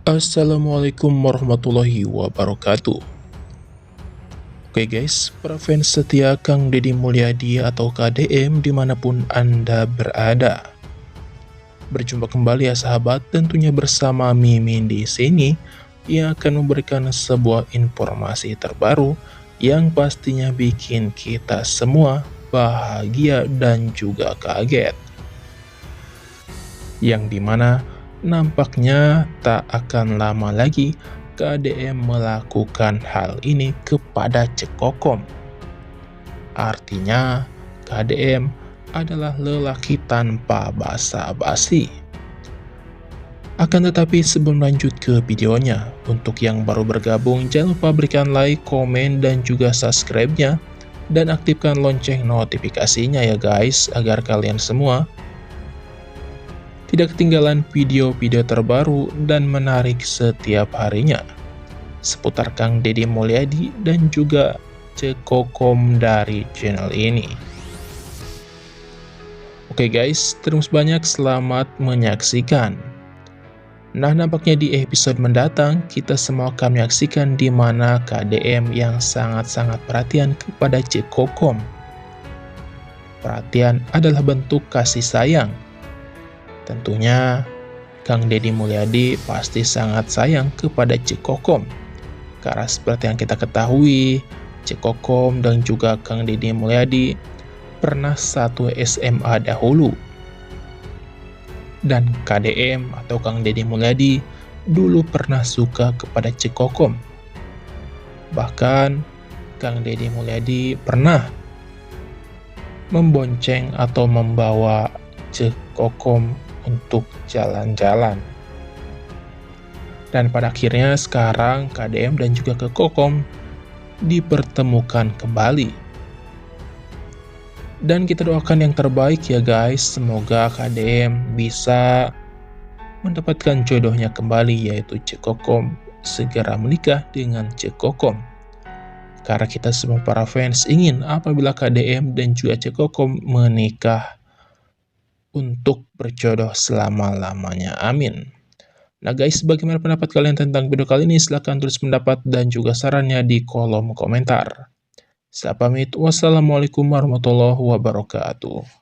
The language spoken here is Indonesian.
Assalamualaikum warahmatullahi wabarakatuh. Oke guys, para fans setia Kang Deddy Mulyadi atau KDM dimanapun Anda berada. Berjumpa kembali ya sahabat, tentunya bersama Mimin di sini yang akan memberikan sebuah informasi terbaru yang pastinya bikin kita semua bahagia dan juga kaget. Yang dimana nampaknya tak akan lama lagi KDM melakukan hal ini kepada Cekokom. Artinya, KDM adalah lelaki tanpa basa-basi. Akan tetapi sebelum lanjut ke videonya, untuk yang baru bergabung jangan lupa berikan like, komen, dan juga subscribe-nya. Dan aktifkan lonceng notifikasinya ya guys, agar kalian semua tidak ketinggalan video-video terbaru dan menarik setiap harinya seputar Kang Deddy Mulyadi dan juga Cekokom dari channel ini. Oke guys, terus banyak selamat menyaksikan. Nah, nampaknya di episode mendatang kita semua akan menyaksikan di mana KDM yang sangat-sangat perhatian kepada Cekokom. Perhatian adalah bentuk kasih sayang. Tentunya, Kang Deddy Mulyadi pasti sangat sayang kepada Cekokom. Karena seperti yang kita ketahui, Cekokom dan juga Kang Deddy Mulyadi pernah satu SMA dahulu. Dan KDM atau Kang Deddy Mulyadi dulu pernah suka kepada Cekokom. Bahkan, Kang Deddy Mulyadi pernah membonceng atau membawa Cekokom untuk jalan-jalan. Dan pada akhirnya sekarang KDM dan juga Cekokom dipertemukan kembali. Dan kita doakan yang terbaik ya guys, semoga KDM bisa mendapatkan jodohnya kembali, yaitu Cekokom segera menikah dengan Cekokom. Karena kita semua para fans ingin apabila KDM dan juga Cekokom menikah untuk berjodoh selama-lamanya, amin. Nah guys, bagaimana pendapat kalian tentang video kali ini? Silahkan tulis pendapat dan juga sarannya di kolom komentar. Saya pamit, wassalamualaikum warahmatullahi wabarakatuh.